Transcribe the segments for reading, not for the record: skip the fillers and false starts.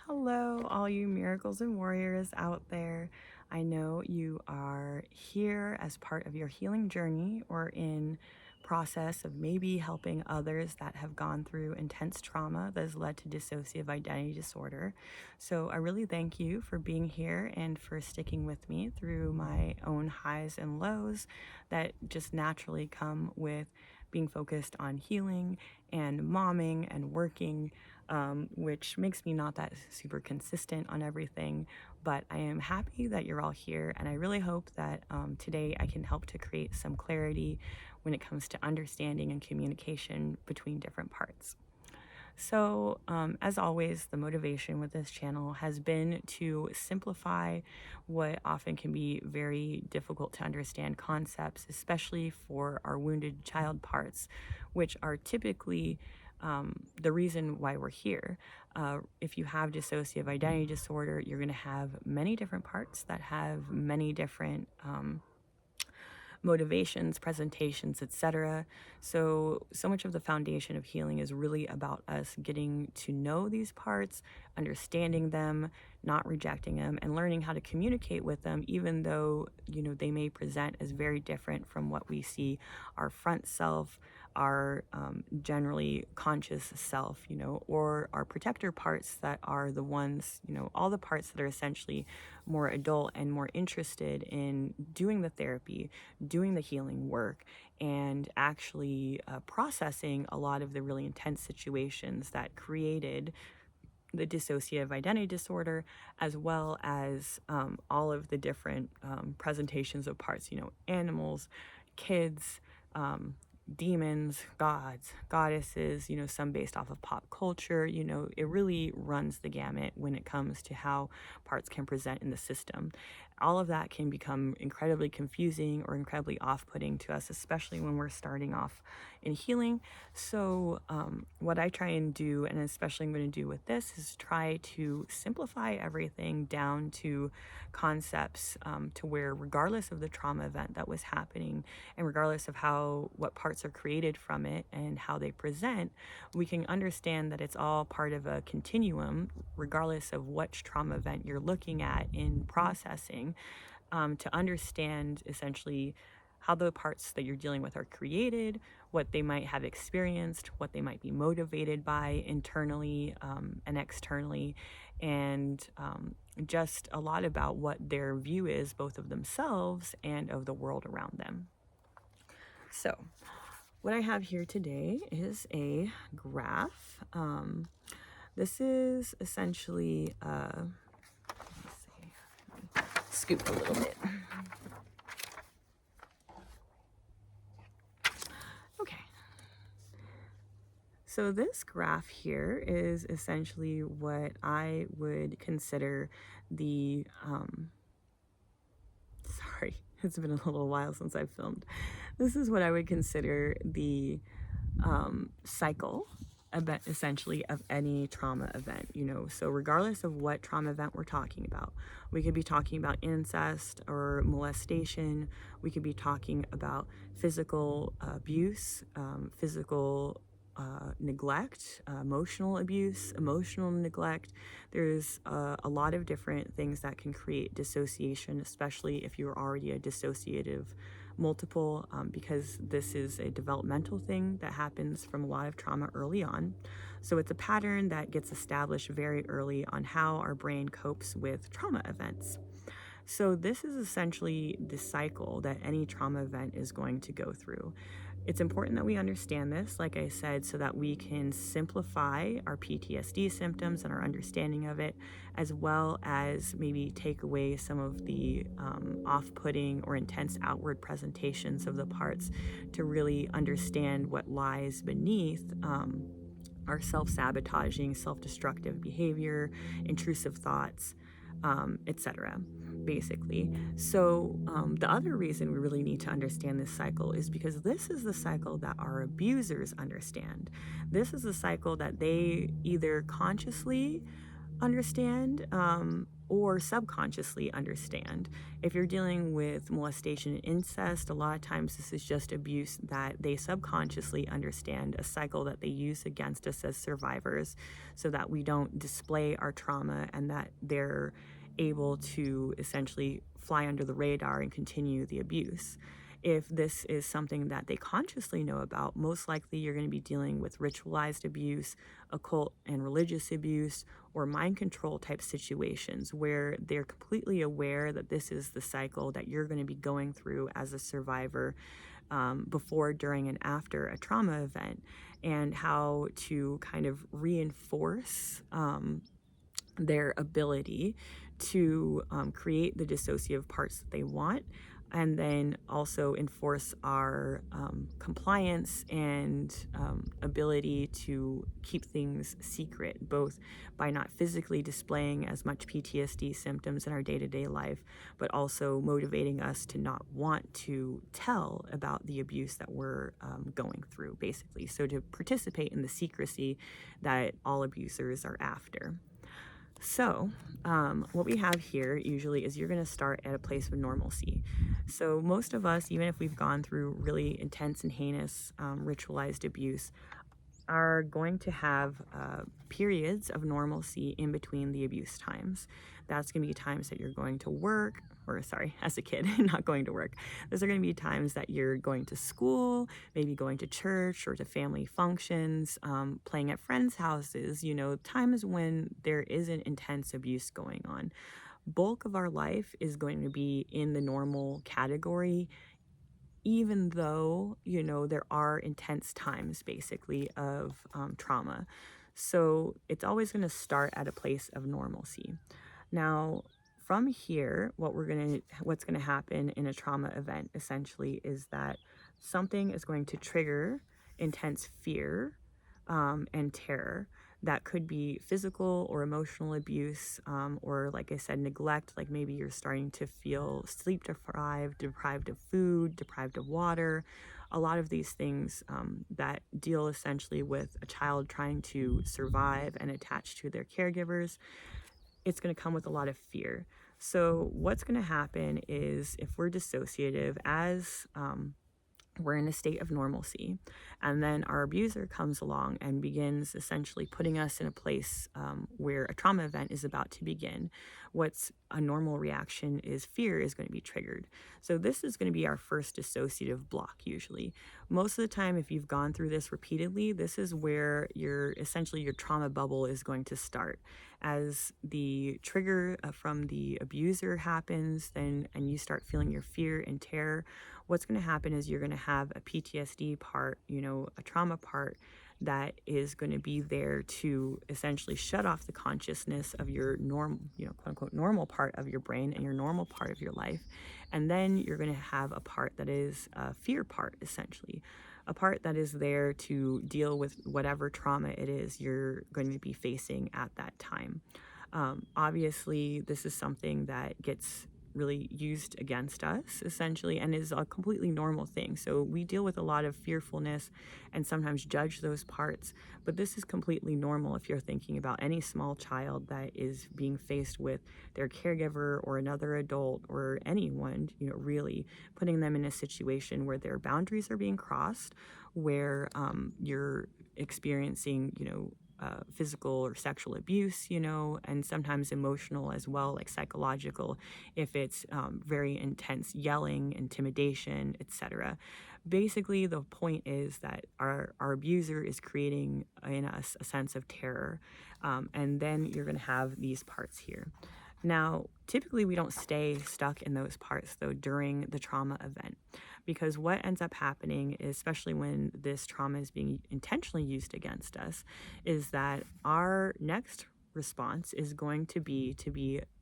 Hello, all you miracles and warriors out there. I know you are here as part of your healing journey or in process of maybe helping others that have gone through intense trauma that has led to dissociative identity disorder. So I really thank you for being here and for sticking with me through my own highs and lows that just naturally come with being focused on healing and momming and working, which makes me not that super consistent on everything. But I am happy that you're all here, and I really hope that today I can help to create some clarity when it comes to understanding and communication between different parts. So, as always, the motivation with this channel has been to simplify what often can be very difficult to understand concepts, especially for our wounded child parts, which are typically the reason why we're here. If you have dissociative identity disorder, you're going to have many different parts that have many different motivations, presentations, etc. So much of the foundation of healing is really about us getting to know these parts, understanding them, not rejecting them, and learning how to communicate with them, even though, they may present as very different from what we see our front self, our generally conscious self, or our protector parts that are the ones, all the parts that are essentially more adult and more interested in doing the therapy, doing the healing work, and actually processing a lot of the really intense situations that created the dissociative identity disorder, as well as all of the different presentations of parts, animals, kids, demons, gods, goddesses, some based off of pop culture. It really runs the gamut when it comes to how parts can present in the system. All of that can become incredibly confusing or incredibly off-putting to us, especially when we're starting off in healing. So what I try and do, and especially I'm going to do with this, is try to simplify everything down to concepts, to where regardless of the trauma event that was happening, and regardless of what parts are created from it and how they present, we can understand that it's all part of a continuum, regardless of which trauma event you're looking at in processing, to understand essentially how the parts that you're dealing with are created, what they might have experienced, what they might be motivated by internally and externally, and just a lot about what their view is, both of themselves and of the world around them. So what I have here today is a graph. This is essentially, let me scoop a little bit. Okay. So this graph here is essentially what I would consider the, sorry, it's been a little while since I've filmed. This is what I would consider the cycle event, essentially, of any trauma event. So regardless of what trauma event we're talking about, we could be talking about incest or molestation, we could be talking about physical abuse, physical neglect, emotional abuse, emotional neglect. There's a lot of different things that can create dissociation, especially if you're already a dissociative multiple, because this is a developmental thing that happens from a lot of trauma early on. So it's a pattern that gets established very early on how our brain copes with trauma events. So this is essentially the cycle that any trauma event is going to go through. It's important that we understand this, like I said, so that we can simplify our PTSD symptoms and our understanding of it, as well as maybe take away some of the off-putting or intense outward presentations of the parts to really understand what lies beneath our self-sabotaging, self-destructive behavior, intrusive thoughts, etc. basically. So the other reason we really need to understand this cycle is because this is the cycle that our abusers understand. This is the cycle that they either consciously understand, or subconsciously understand. If you're dealing with molestation and incest, a lot of times this is just abuse that they subconsciously understand, a cycle that they use against us as survivors so that we don't display our trauma and that they're able to essentially fly under the radar and continue the abuse. If this is something that they consciously know about, most likely you're going to be dealing with ritualized abuse, occult and religious abuse, or mind control type situations where they're completely aware that this is the cycle that you're going to be going through as a survivor, before, during, and after a trauma event, and how to kind of reinforce their ability to create the dissociative parts that they want, and then also enforce our compliance and ability to keep things secret, both by not physically displaying as much PTSD symptoms in our day-to-day life, but also motivating us to not want to tell about the abuse that we're going through, basically. So to participate in the secrecy that all abusers are after. So, what we have here usually is you're going to start at a place of normalcy. So, most of us, even if we've gone through really intense and heinous ritualized abuse, are going to have periods of normalcy in between the abuse times. That's going to be times that you're going to work, or sorry, as a kid, not going to work. Those are going to be times that you're going to school, maybe going to church or to family functions, playing at friends' houses, times when there isn't intense abuse going on. Bulk of our life is going to be in the normal category, even though, there are intense times basically of trauma. So it's always going to start at a place of normalcy. Now, from here, what's going to happen in a trauma event essentially is that something is going to trigger intense fear and terror. That could be physical or emotional abuse, or like I said, neglect. Like maybe you're starting to feel sleep deprived of food, deprived of water. A lot of these things that deal essentially with a child trying to survive and attach to their caregivers, it's going to come with a lot of fear. So what's going to happen is if we're dissociative, as we're in a state of normalcy, and then our abuser comes along and begins essentially putting us in a place where a trauma event is about to begin. What's a normal reaction is fear is going to be triggered. So this is going to be our first dissociative block usually. Most of the time, if you've gone through this repeatedly, this is where your trauma bubble is going to start. As the trigger from the abuser happens, and you start feeling your fear and terror, what's going to happen is you're going to have a PTSD part, a trauma part that is going to be there to essentially shut off the consciousness of your normal, quote unquote, normal part of your brain and your normal part of your life. And then you're going to have a part that is a fear part, essentially, a part that is there to deal with whatever trauma it is you're going to be facing at that time. Obviously, this is something that gets really used against us essentially and is a completely normal thing. So we deal with a lot of fearfulness and sometimes judge those parts, but this is completely normal if you're thinking about any small child that is being faced with their caregiver or another adult or anyone, really putting them in a situation where their boundaries are being crossed, where you're experiencing, physical or sexual abuse, and sometimes emotional as well, like psychological, if it's very intense yelling, intimidation, etc. Basically, the point is that our abuser is creating in us a sense of terror, and then you're going to have these parts here. Now, typically we don't stay stuck in those parts though during the trauma event, because what ends up happening, especially when this trauma is being intentionally used against us, is that our next response is going to be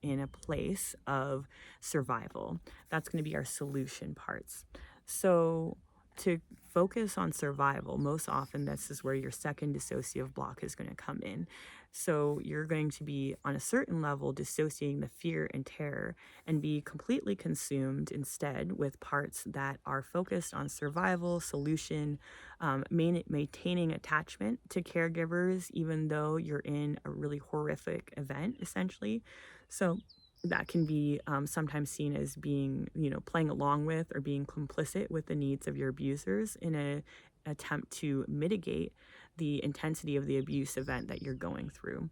in a place of survival. That's going to be our solution parts. So to focus on survival, most often this is where your second dissociative block is going to come in. So you're going to be on a certain level dissociating the fear and terror and be completely consumed instead with parts that are focused on survival, solution, maintaining attachment to caregivers, even though you're in a really horrific event, essentially. So that can be sometimes seen as being, playing along with or being complicit with the needs of your abusers in a attempt to mitigate the intensity of the abuse event that you're going through.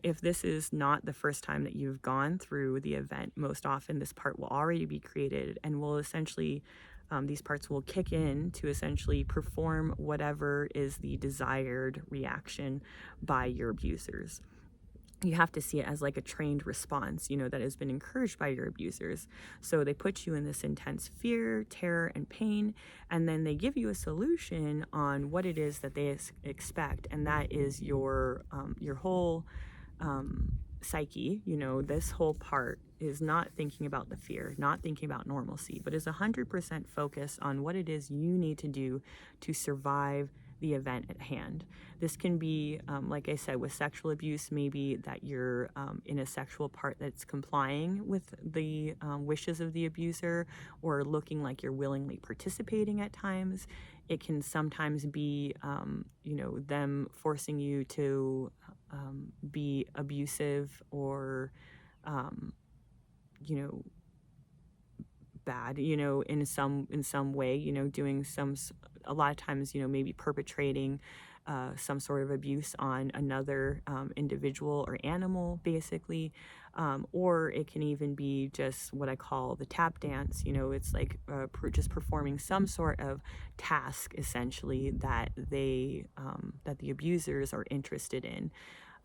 If this is not the first time that you've gone through the event, most often this part will already be created and will essentially, these parts will kick in to essentially perform whatever is the desired reaction by your abusers. You have to see it as like a trained response, that has been encouraged by your abusers. So they put you in this intense fear, terror, and pain, and then they give you a solution on what it is that they expect, and that is your whole psyche. This whole part is not thinking about the fear, not thinking about normalcy, but is 100% focused on what it is you need to do to survive the event at hand. This can be, like I said, with sexual abuse, maybe that you're in a sexual part that's complying with the wishes of the abuser or looking like you're willingly participating at times. It can sometimes be, them forcing you to be abusive or, um, you know, bad, in some way, doing a lot of times, maybe perpetrating some sort of abuse on another individual or animal, basically. Or it can even be just what I call the tap dance. It's like just performing some sort of task, essentially, that that the abusers are interested in.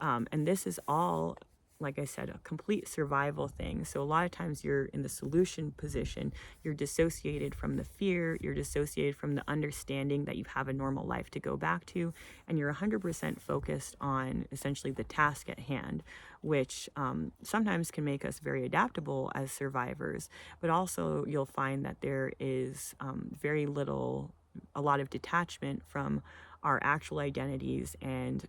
And this is all, like I said, a complete survival thing. So a lot of times you're in the solution position, you're dissociated from the fear, you're dissociated from the understanding that you have a normal life to go back to, and you're 100% focused on essentially the task at hand, which sometimes can make us very adaptable as survivors, but also you'll find that there is a lot of detachment from our actual identities and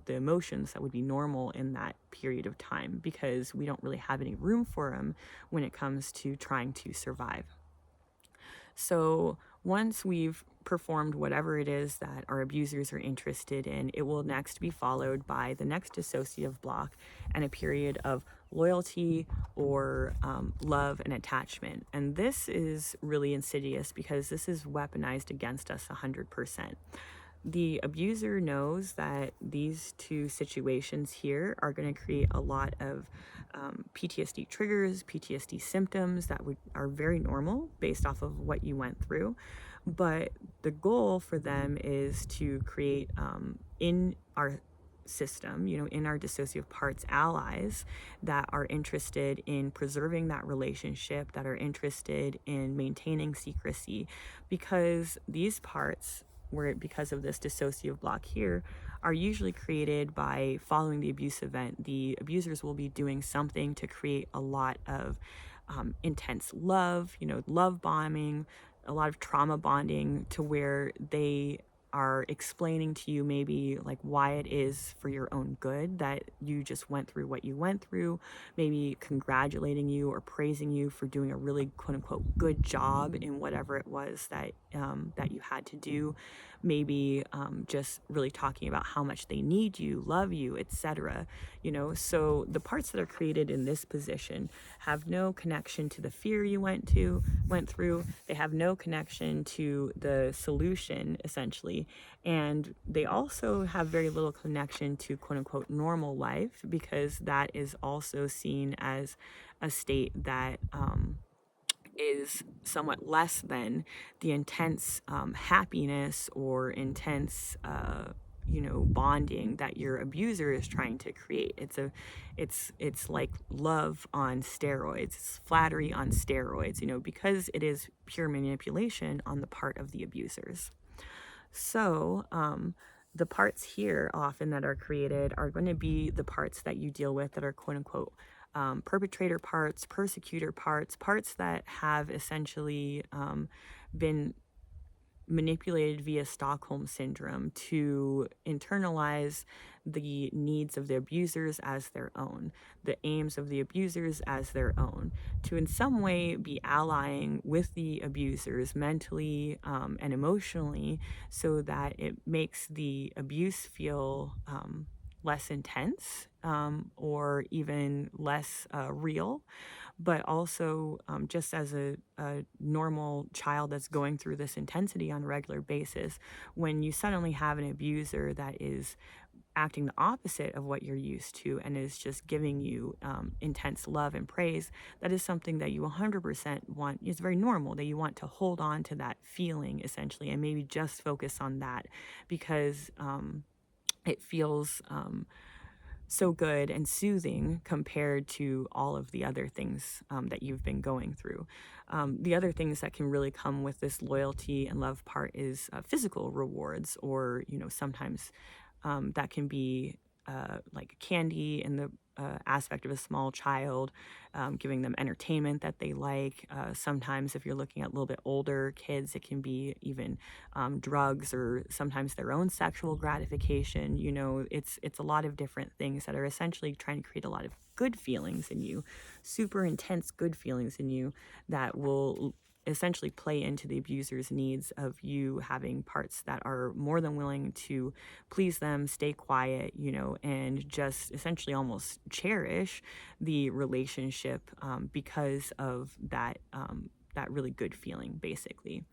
the emotions that would be normal in that period of time, because we don't really have any room for them when it comes to trying to survive. So once we've performed whatever it is that our abusers are interested in, it will next be followed by the next dissociative block and a period of loyalty or love and attachment. And this is really insidious because this is weaponized against us 100%. The abuser knows that these two situations here are going to create a lot of PTSD triggers, PTSD symptoms that are very normal based off of what you went through. But the goal for them is to create in our system, in our dissociative parts, allies that are interested in preserving that relationship, that are interested in maintaining secrecy, because these parts, because of this dissociative block here, are usually created by following the abuse event. The abusers will be doing something to create a lot of intense love, love bombing, a lot of trauma bonding, to where they are explaining to you maybe like why it is for your own good that you just went through what you went through, maybe congratulating you or praising you for doing a really quote unquote good job in whatever it was that you had to do, maybe just really talking about how much they need you, love you, etc. So the parts that are created in this position have no connection to the fear you went through. They have no connection to the solution, essentially, and they also have very little connection to quote unquote normal life, because that is also seen as a state that is somewhat less than the intense happiness or intense bonding that your abuser is trying to create. It's like love on steroids. It's flattery on steroids, because it is pure manipulation on the part of the abusers. So the parts here often that are created are going to be the parts that you deal with that are quote unquote perpetrator parts, persecutor parts, parts that have essentially been manipulated via Stockholm syndrome to internalize the needs of the abusers as their own, the aims of the abusers as their own, to in some way be allying with the abusers mentally and emotionally, so that it makes the abuse feel less intense or even less real. But also, just as a normal child that's going through this intensity on a regular basis, when you suddenly have an abuser that is acting the opposite of what you're used to and is just giving you intense love and praise, that is something that you 100% want. It's very normal that you want to hold on to that feeling essentially and maybe just focus on that because it feels so good and soothing compared to all of the other things that you've been going through. The other things that can really come with this loyalty and love part is physical rewards, or, sometimes that can be like candy in the aspect of a small child, giving them entertainment that they like. Sometimes, if you're looking at a little bit older kids, it can be even drugs or sometimes their own sexual gratification. It's a lot of different things that are essentially trying to create a lot of good feelings in you, super intense good feelings in you that will essentially play into the abuser's needs of you having parts that are more than willing to please them, stay quiet, and just essentially almost cherish the relationship because of that really good feeling, basically.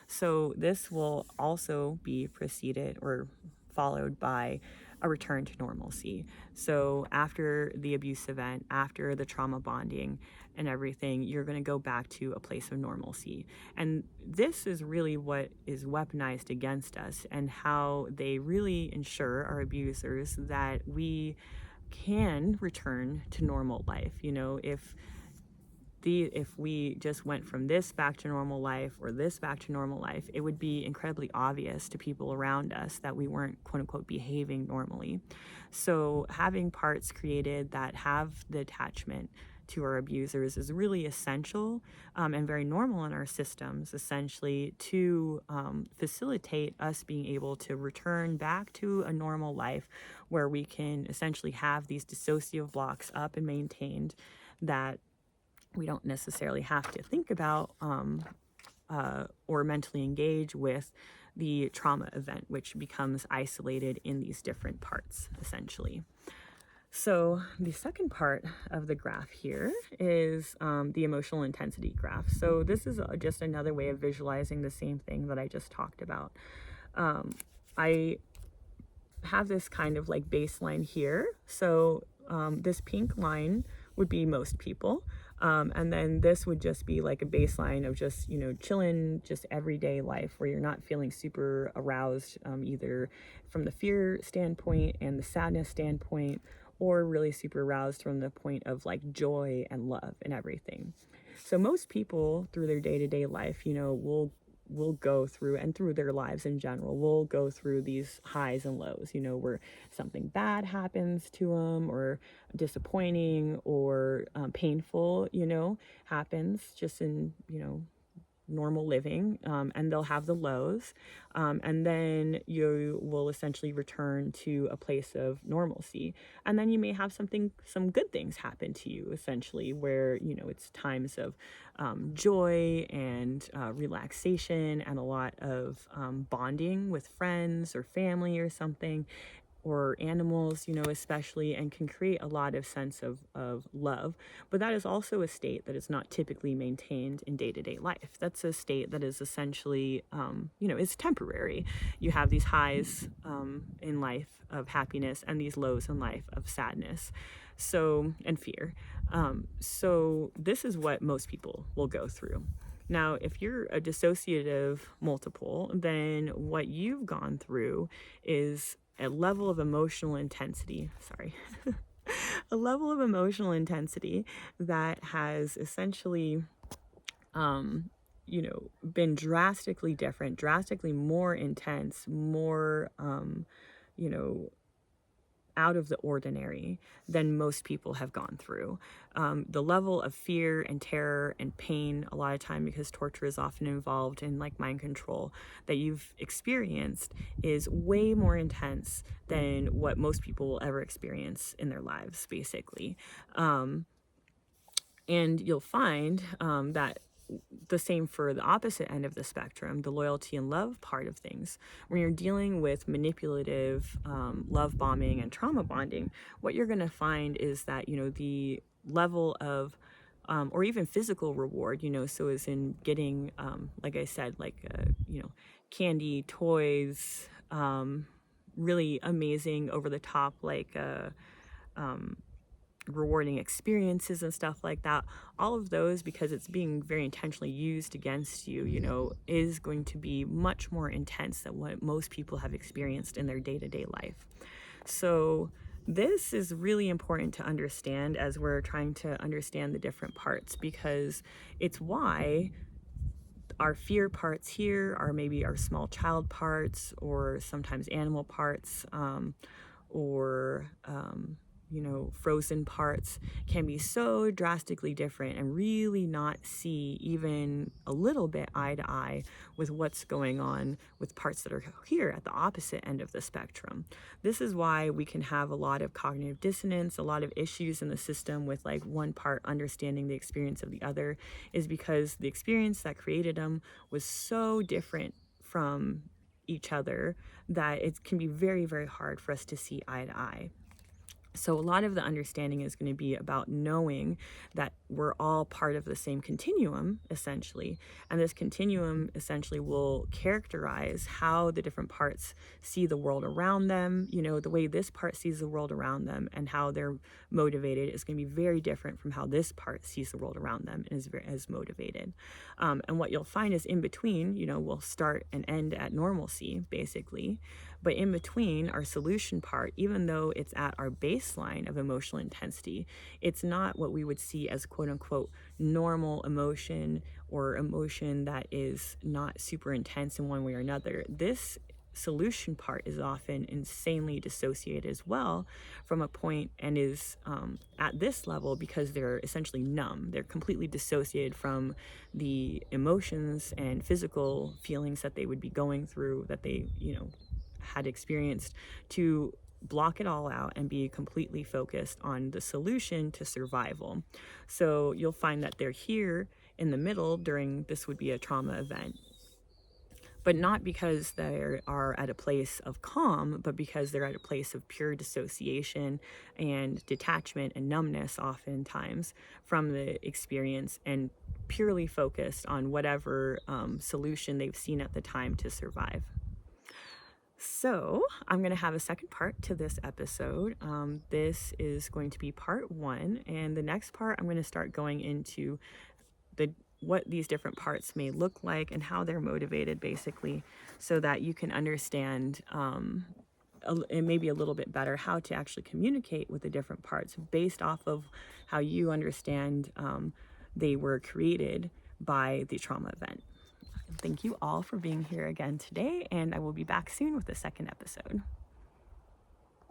So this will also be preceded or followed by a return to normalcy. So after the abuse event, after the trauma bonding and everything, you're going to go back to a place of normalcy. And this is really what is weaponized against us, and how they really ensure, our abusers, that we can return to normal life. If we just went from this back to normal life or this back to normal life, it would be incredibly obvious to people around us that we weren't, quote unquote, behaving normally. So having parts created that have the attachment to our abusers is really essential and very normal in our systems, essentially, to facilitate us being able to return back to a normal life where we can essentially have these dissociative blocks up and maintained, that we don't necessarily have to think about or mentally engage with the trauma event, which becomes isolated in these different parts, essentially. So the second part of the graph here is the emotional intensity graph. So this is just another way of visualizing the same thing that I just talked about. I have this kind of like baseline here. So this pink line would be most people. And then this would just be like a baseline of just, chilling, just everyday life where you're not feeling super aroused, either from the fear standpoint and the sadness standpoint, or really super aroused from the point of like joy and love and everything. So most people through their day-to-day life, will go through, and through their lives in general, will go through these highs and lows, where something bad happens to them, or disappointing, or painful, happens just in, normal living, and they'll have the lows, and then you will essentially return to a place of normalcy, and then you may have some good things happen to you, essentially, where it's times of joy and relaxation, and a lot of bonding with friends or family or something, or animals, especially, and can create a lot of sense of love. But that is also a state that is not typically maintained in day-to-day life. That's a state that is essentially, is temporary. You have these highs in life of happiness and these lows in life of sadness. So, and fear. So this is what most people will go through. Now, if you're a dissociative multiple, then what you've gone through is a level of emotional intensity, a level of emotional intensity that has essentially, been drastically different, drastically more intense, more, out of the ordinary than most people have gone through. The level of fear and terror and pain, a lot of time, because torture is often involved in like mind control, that you've experienced is way more intense than what most people will ever experience in their lives, basically. And you'll find that the same for the opposite end of the spectrum, the loyalty and love part of things. When you're dealing with manipulative love bombing and trauma bonding, what you're going to find is that, the level of or even physical reward, so as in getting, like I said, like, candy, toys, really amazing, over the top, like, rewarding experiences and stuff like that. All of those, because it's being very intentionally used against you, is going to be much more intense than what most people have experienced in their day-to-day life. So this is really important to understand as we're trying to understand the different parts, because it's why our fear parts here are maybe our small child parts, or sometimes animal parts, or frozen parts, can be so drastically different and really not see even a little bit eye to eye with what's going on with parts that are here at the opposite end of the spectrum. This is why we can have a lot of cognitive dissonance, a lot of issues in the system with like one part understanding the experience of the other, is because the experience that created them was so different from each other that it can be very, very hard for us to see eye to eye. So a lot of the understanding is going to be about knowing that we're all part of the same continuum, essentially. And this continuum essentially will characterize how the different parts see the world around them. The way this part sees the world around them and how they're motivated is going to be very different from how this part sees the world around them and is motivated. And what you'll find is in between, we'll start and end at normalcy, basically. But in between, our solution part, even though it's at our baseline of emotional intensity, it's not what we would see as quote unquote normal emotion, or emotion that is not super intense in one way or another. This solution part is often insanely dissociated as well from a point, and is at this level because they're essentially numb. They're completely dissociated from the emotions and physical feelings that they would be going through, that they, had experienced, to block it all out and be completely focused on the solution to survival. So you'll find that they're here in the middle during, this would be a trauma event, but not because they are at a place of calm, but because they're at a place of pure dissociation and detachment and numbness, oftentimes, from the experience, and purely focused on whatever solution they've seen at the time to survive. So I'm going to have a second part to this episode. This is going to be part 1, and the next part I'm going to start going into what these different parts may look like and how they're motivated, basically, so that you can understand and maybe a little bit better how to actually communicate with the different parts based off of how you understand they were created by the trauma event. Thank you all for being here again today, and I will be back soon with the second episode.